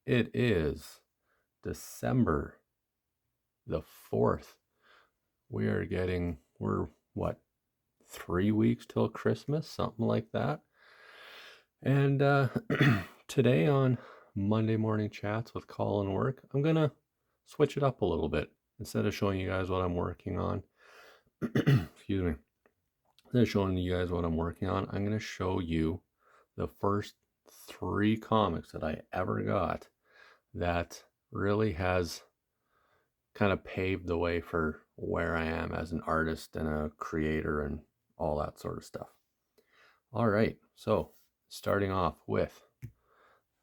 It is December the 4th. We're what, 3 weeks till Christmas, something like that. And today on Monday Morning Chats with Colin Work, I'm going to switch it up a little bit. Instead of showing you guys what I'm working on, excuse me, instead of showing you guys what I'm working on, I'm going to show you the first 3 comics that I ever got that really has kind of paved the way for where I am as an artist and a creator and all that sort of stuff. All right, so starting off with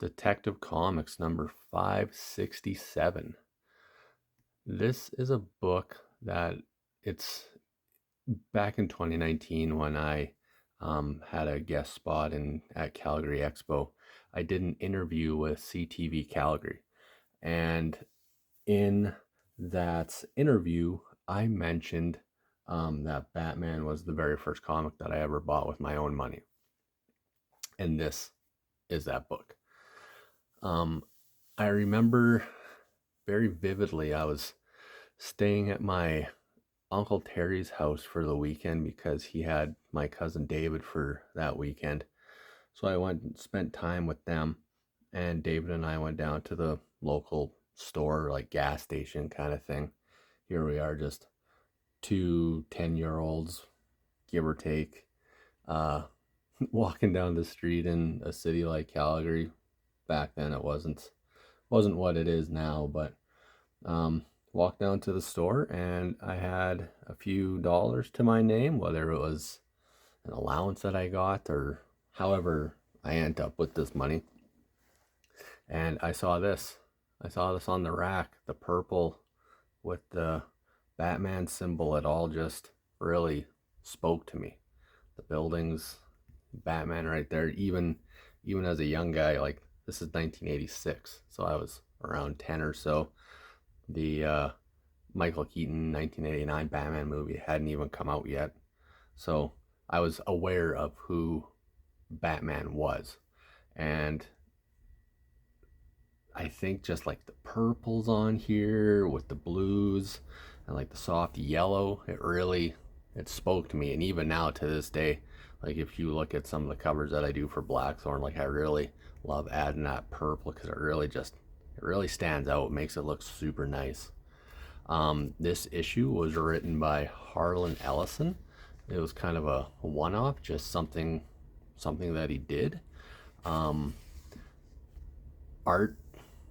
Detective Comics number 567. This is a book that it's back in 2019 when I had a guest spot at Calgary Expo. I did an interview with CTV Calgary, and in that interview, I mentioned that Batman was the very first comic that I ever bought with my own money, and this is that book. I remember very vividly. I was staying at my Uncle Terry's house for the weekend because he had my cousin David for that weekend. So I went and spent time with them, and David and I went down to the local store, like gas station kind of thing. Here we are, just two 10-year-olds, give or take, uh, walking down the street in a city like Calgary. Back then it wasn't what it is now, but walked down to the store and I had a few dollars to my name, whether it was an allowance that I got or however I end up with this money. And I saw this. I saw this on the rack, the purple with the Batman symbol. It all just really spoke to me. The buildings, Batman right there. Even as a young guy, like this is 1986, so I was around 10 or so. The Michael Keaton 1989 Batman movie hadn't even come out yet, so I was aware of who Batman was, and I think just like the purples on here with the blues and like the soft yellow, it spoke to me. And even now to this day, like if you look at some of the covers that I do for Blackthorn, like I really love adding that purple because it really stands out. It makes it look super nice. This issue was written by Harlan Ellison. It was kind of a one-off, just something that he did. Art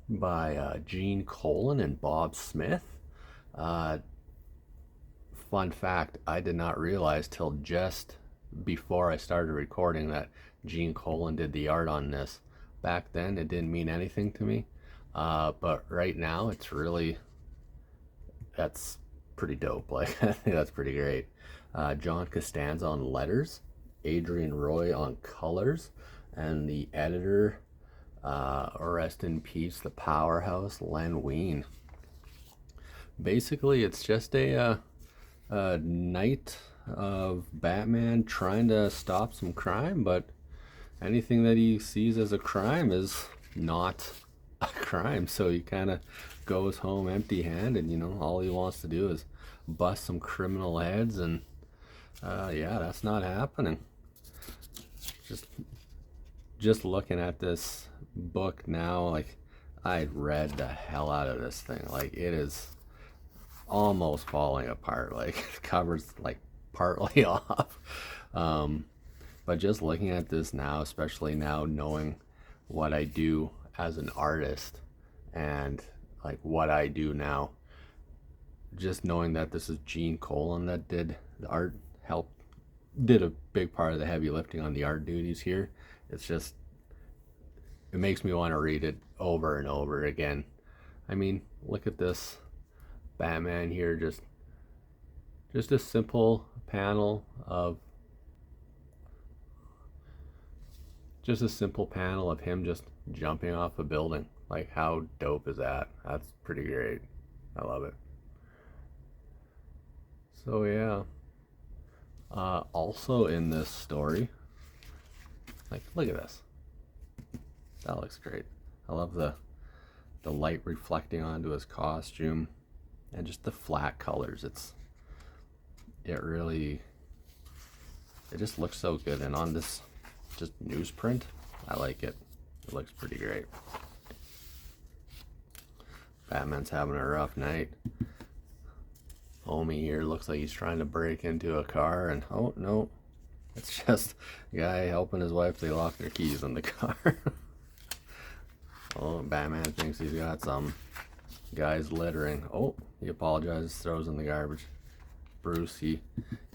by Gene Colan and Bob Smith. Uh, Fun fact, I did not realize till just before I started recording that Gene Colan did the art on this. Back then, it didn't mean anything to me. But right now, that's pretty dope. Like, I think that's pretty great. John Costanza on letters, Adrian Roy on colors, and the editor, rest in peace, the powerhouse, Len Wein. Basically, it's just a night of Batman trying to stop some crime, but anything that he sees as a crime is not a crime. So he kind of goes home empty handed. All he wants to do is bust some criminal heads, and yeah, that's not happening. Just looking at this book now, like I read the hell out of this thing. Like it is almost falling apart. Like the cover's like partly off. But just looking at this now, especially now knowing what I do as an artist and like what I do now, just knowing that this is Gene Colan that did the art, did a big part of the heavy lifting on the art duties here. It makes me want to read it over and over again. I mean, look at this Batman here, just a simple panel of him just jumping off a building. Like, how dope is that? That's pretty great. I love it. So yeah, also in this story, like, look at this. That looks great. I love the light reflecting onto his costume, and just the flat colors. It just looks so good. And on this just newsprint, I like it. It looks pretty great. Batman's having a rough night. Homie here looks like he's trying to break into a car, and oh no, it's just a guy helping his wife. They lock their keys in the car. Oh, Batman thinks he's got some. Guy's littering. Oh, he apologizes, throws in the garbage. Bruce, he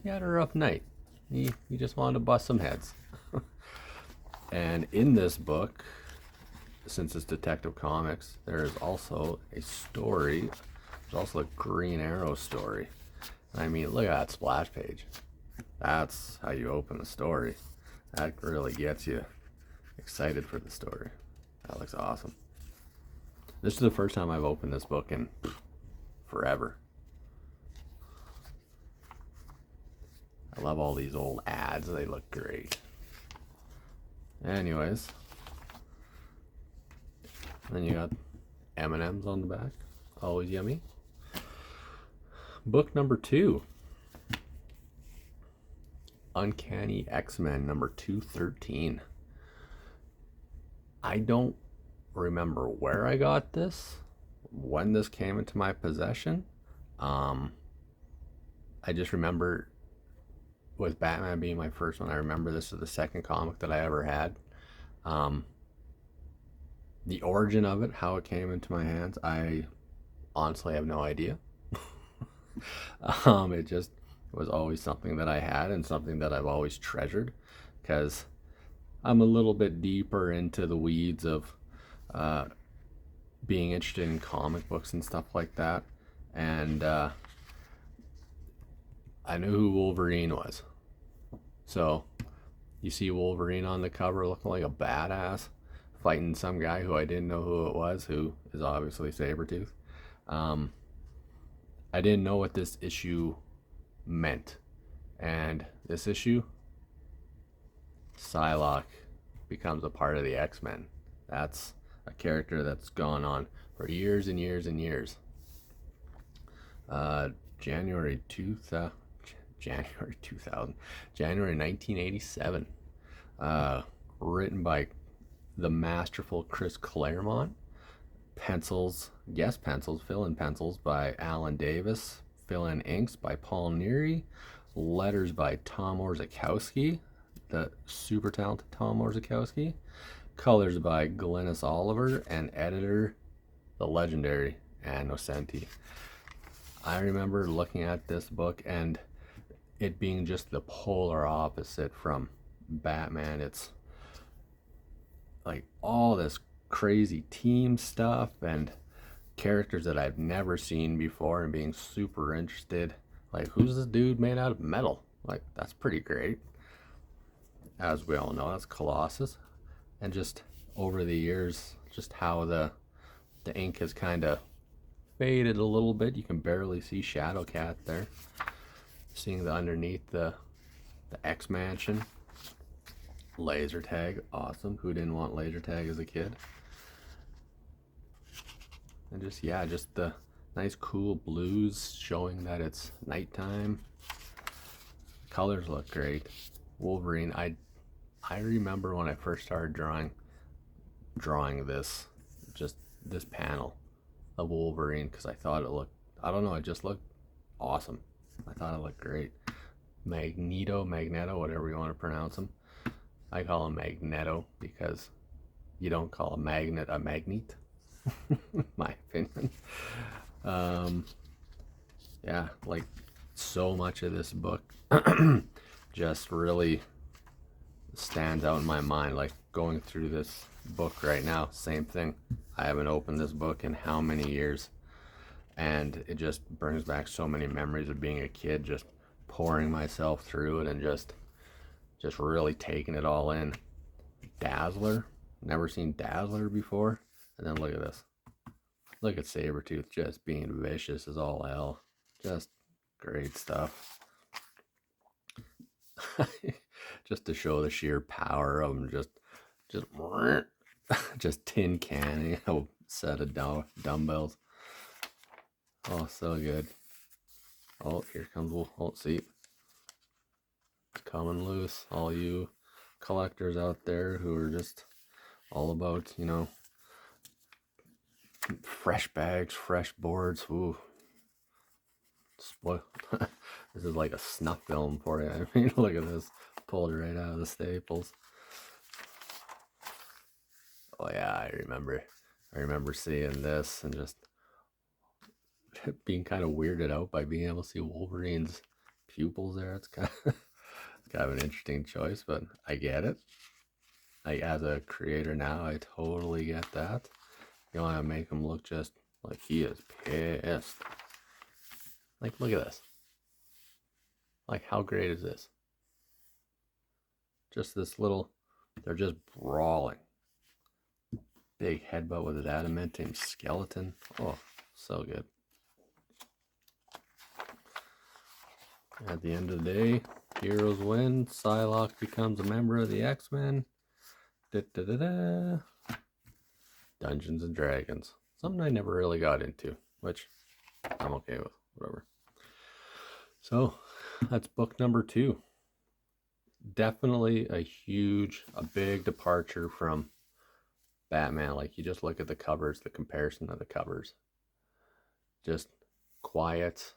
had a rough night. He just wanted to bust some heads. And in this book, since it's Detective Comics, there is also a story. There's also a Green Arrow story. I mean, look at that splash page. That's how you open the story. That really gets you excited for the story. That looks awesome. This is the first time I've opened this book in forever. I love all these old ads. They look great. Anyways, then you got M&M's on the back. Always yummy. Book number 2. Uncanny X-Men number 213. I don't remember where I got this, when this came into my possession. I just remember with Batman being my first one, I remember this is the second comic that I ever had. The origin of it, how it came into my hands, I honestly have no idea. It just was always something that I had and something that I've always treasured, because I'm a little bit deeper into the weeds of being interested in comic books and stuff like that. And I knew who Wolverine was. So you see Wolverine on the cover looking like a badass, fighting some guy who I didn't know who it was, who is obviously Sabretooth. I didn't know what this issue meant. And this issue, Psylocke becomes a part of the X-Men. That's a character that's gone on for years and years and years. January 1987. Written by the masterful Chris Claremont. Pencils, fill-in pencils by Alan Davis. Fill-in inks by Paul Neary. Letters by Tom Orzechowski, the super talented Tom Orzechowski. Colors by Glynis Oliver, and editor, the legendary Ann Nocenti. I remember looking at this book and it being just the polar opposite from Batman. It's like all this crazy team stuff and characters that I've never seen before, and being super interested. Like, who's this dude made out of metal? Like, that's pretty great. As we all know, that's Colossus. And just over the years, just how the ink has kind of faded a little bit. You can barely see Shadowcat there. Seeing the underneath the X Mansion. Laser tag, awesome. Who didn't want laser tag as a kid? And just, yeah, just the nice cool blues showing that it's nighttime. Colors look great. Wolverine, I remember when I first started drawing this, just this panel of Wolverine, because I thought it looked, I don't know, it just looked awesome. I thought it looked great. Magneto, whatever you want to pronounce him. I call him Magneto because you don't call a magnet a magnet. My opinion. Yeah, like so much of this book just really stands out in my mind. Like going through this book right now, same thing. I haven't opened this book in how many years, and it just brings back so many memories of being a kid, just pouring myself through it and just really taking it all in. Dazzler, never seen Dazzler before. And then look at this. Look at Sabretooth just being vicious as all hell. Just great stuff. Just to show the sheer power of him, just tin canning. set of dumbbells. Oh, so good. Oh, here comes, oh, see, it's coming loose. All you collectors out there who are just all about, you know, fresh bags, fresh boards. Ooh, spoil. This is like a snuff film for you. I mean, look at this, pulled right out of the Staples. Oh yeah, I remember seeing this and just being kind of weirded out by being able to see Wolverine's pupils there. It's kind of, it's kind of an interesting choice, but I get it. Like, as a creator now, I totally get that. You want to make him look just like he is pissed. Like, look at this. Like, how great is this? Just this little, they're just brawling. Big headbutt with his adamantium skeleton. Oh, so good. At the end of the day, heroes win. Psylocke becomes a member of the X-Men. Dungeons and Dragons. Something I never really got into, which I'm okay with. Whatever. So, that's book number 2. Definitely a big departure from Batman. Like, you just look at the covers, the comparison of the covers. Just quiet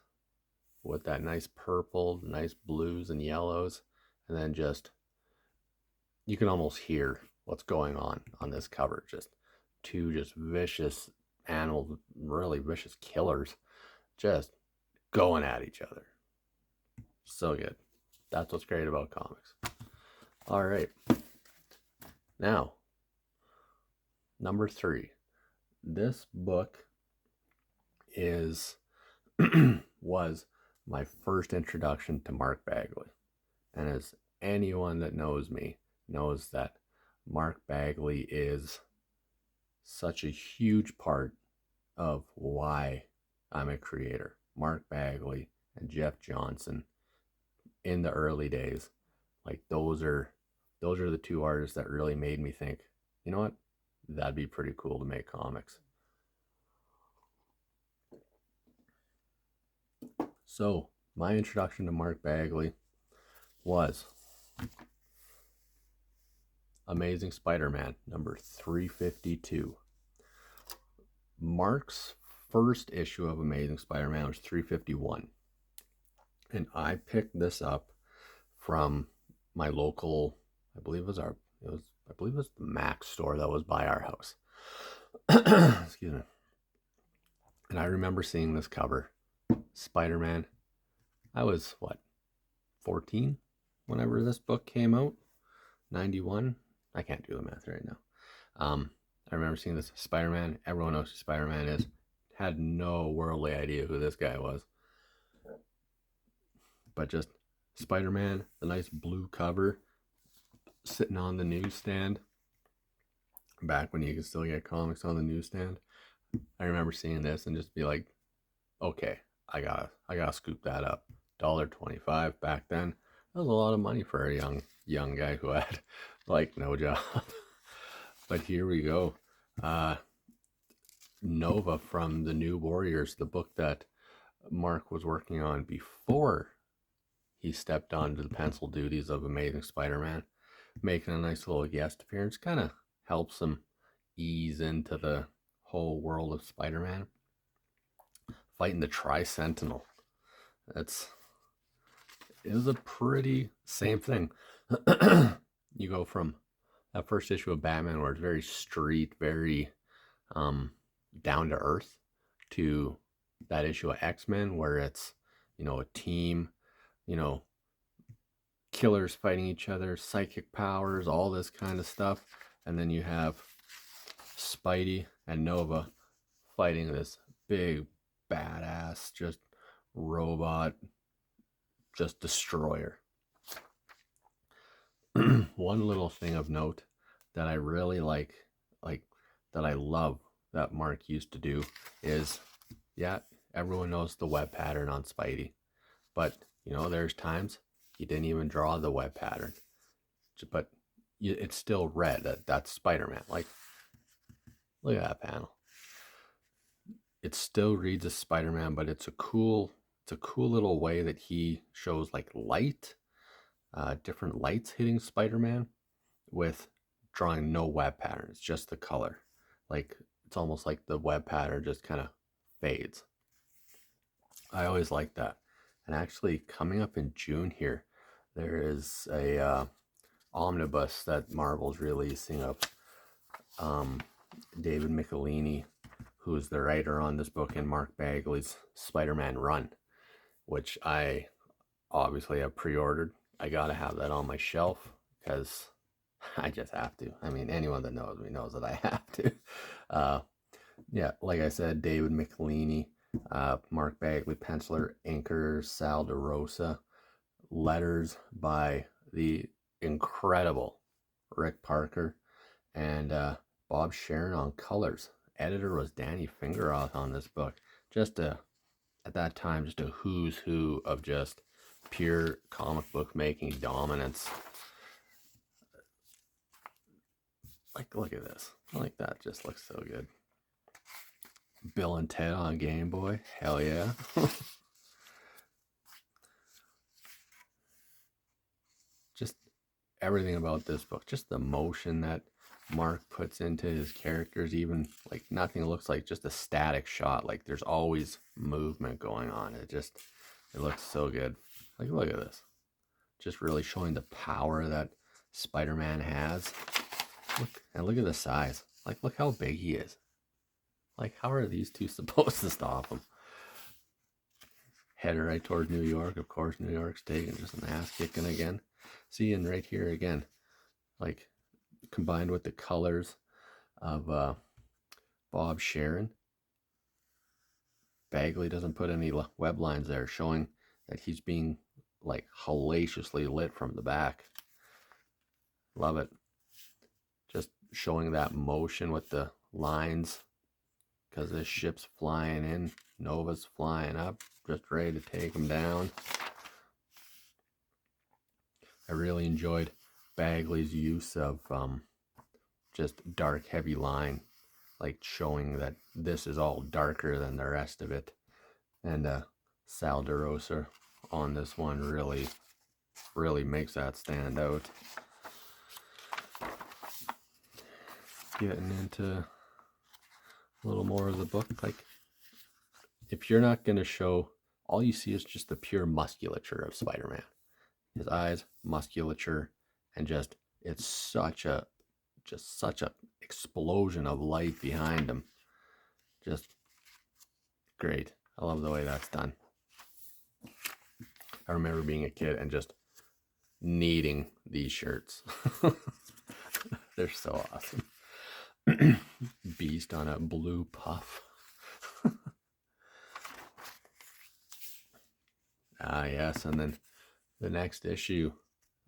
with that nice purple, nice blues and yellows, and then just, you can almost hear what's going on this cover. Just two just vicious animals, really vicious killers, just going at each other. So good. That's what's great about comics. All right. Now, number 3. This book is was my first introduction to Mark Bagley. And as anyone that knows me knows, that Mark Bagley is such a huge part of why I'm a creator. Mark Bagley and Jeff Johnson in the early days, like those are the 2 artists that really made me think, you know what, that'd be pretty cool to make comics. So my introduction to Mark Bagley was Amazing Spider-Man number 352. Mark's first issue of Amazing Spider-Man was 351. And I picked this up from my local, I believe it was the Mac store that was by our house. Excuse me. And I remember seeing this cover, Spider-Man. I was, 14 whenever this book came out? 91? I can't do the math right now. I remember seeing this Spider-Man. Everyone knows who Spider-Man is. Had no worldly idea who this guy was. But just Spider-Man, the nice blue cover, sitting on the newsstand. Back when you could still get comics on the newsstand. I remember seeing this and just be like, okay, I gotta scoop that up. $1.25 back then. That was a lot of money for a young guy who had like no job. But here we go. Nova from the New Warriors, the book that Mark was working on before he stepped onto the pencil duties of Amazing Spider-Man, making a nice little guest appearance. Kind of helps him ease into the whole world of Spider-Man. Fighting the Tri-Sentinel. It was a pretty same thing. You go from that first issue of Batman where it's very street, very down to earth, to that issue of X-Men where it's, a team, killers fighting each other, psychic powers, all this kind of stuff. And then you have Spidey and Nova fighting this big badass just robot, just destroyer. One little thing of note that I really like that I love that Mark used to do is, yeah, everyone knows the web pattern on Spidey, but there's times he didn't even draw the web pattern, but it's still red. That's Spider-Man. Like, look at that panel. it still reads as Spider-Man, but it's a cool little way that he shows like light, different lights hitting Spider-Man with drawing no web patterns, just the color. Like it's almost like the web pattern just kind of fades. I always like that. And actually, coming up in June here, there is a omnibus that Marvel's releasing of David Michelinie, who's the writer on this book, and Mark Bagley's Spider-Man Run, which I obviously have pre-ordered. I gotta have that on my shelf because I just have to. I mean, anyone that knows me knows that I have to. Yeah, like I said, David Michelinie, Mark Bagley, penciler, inker, Sal DeRosa, letters by the incredible Rick Parker, and Bob Sharon on colors. Editor was Danny Fingeroth on this book. Just at that time, just a who's who of just pure comic book making dominance. Like, look at this. Like, that just looks so good. Bill and Ted on Game Boy. Hell yeah. Just everything about this book. Just the motion that Mark puts into his characters. Even like nothing looks like just a static shot. Like there's always movement going on. It looks so good. Like, look at this. Just really showing the power that Spider-Man has. Look at the size. Like, look how big he is. Like, how are these two supposed to stop him? Headed right towards New York. Of course, New York's taking just an ass kicking again. See, and right here again, like combined with the colors of Bob Sharon. Bagley doesn't put any web lines there, showing that he's being like hellaciously lit from the back. Love it. Just showing that motion with the lines, because this ship's flying in, Nova's flying up, just ready to take him down. I really enjoyed Bagley's use of just dark, heavy line, like showing that this is all darker than the rest of it. And Sal DeRosa on this one really makes that stand out. Getting into a little more of the book, like if you're not going to show, all you see is just the pure musculature of Spider-Man. His eyes, musculature, and just it's such a explosion of light behind him. Just great. I love the way that's done. I remember being a kid and just needing these shirts. They're so awesome. Beast on a blue puff. Yes, and then the next issue,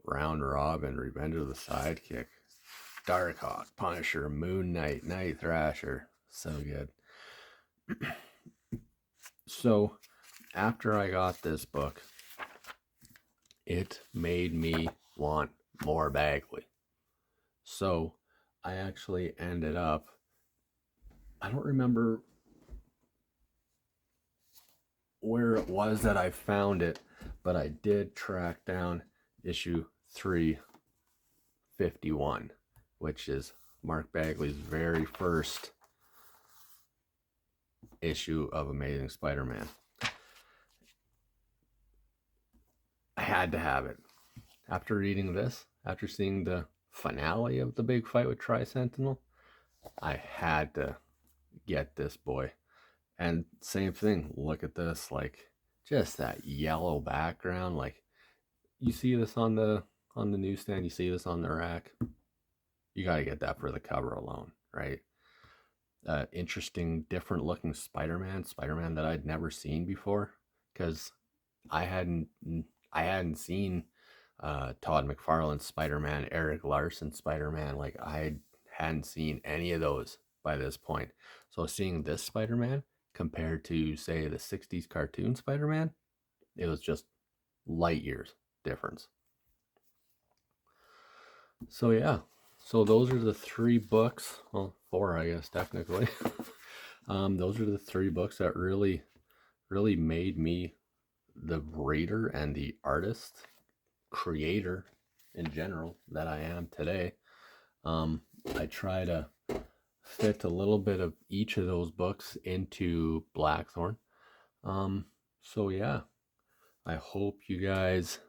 Round Robin, Revenge of the Sidekick, Darkhawk, Punisher, Moon Knight, Night Thrasher. So good. So after I got this book, it made me want more Bagley. So I actually ended up, I don't remember where it was that I found it, but I did track down issue 351, which is Mark Bagley's very first issue of Amazing Spider-Man. I had to have it. After reading this, after seeing the finale of the big fight with Tri-Sentinel, I had to get this boy. And same thing, look at this, like just that yellow background. Like you see this on the newsstand, you see this on the rack, you got to get that for the cover alone, right? Interesting, different looking Spider-Man that I'd never seen before, because I hadn't seen Todd McFarlane's Spider-Man, Eric Larson Spider-Man. Like I hadn't seen any of those by this point. So seeing this Spider-Man compared to, say, the 60s cartoon Spider-Man, it was just light years difference. So yeah, so those are the 3 books, well, 4 I guess technically, Those are the 3 books that really made me the reader and the artist, creator in general that I am today. I try to fit a little bit of each of those books into Blackthorn. So yeah, I hope you guys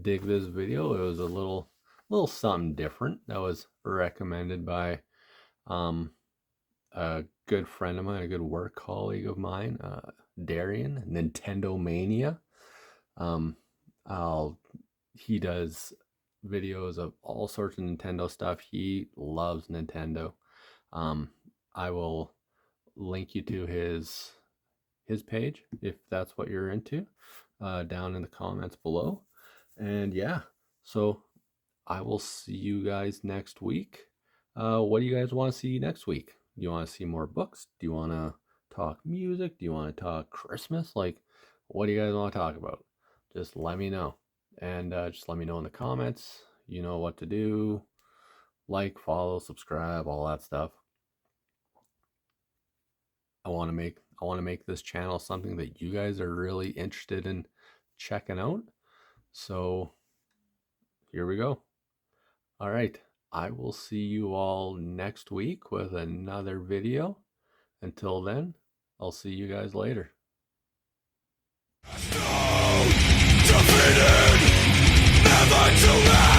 dig this video. It was a little something different that was recommended by a good friend of mine, a good work colleague of mine, Darian, Nintendo Mania. He does videos of all sorts of Nintendo stuff. He loves Nintendo. I will link you to his page if that's what you're into, down in the comments below. And yeah, so I will see you guys next week. What do you guys want to see next week? Do you want to see more books? Do you want to talk music? Do you want to talk Christmas? Like, what do you guys want to talk about? Just let me know. And just let me know in the comments. You know what to do. Like, follow, subscribe, all that stuff. I want to make this channel something that you guys are really interested in checking out. So here we go. All right. I will see you all next week with another video. Until then, I'll see you guys later. Defeated, never to lie.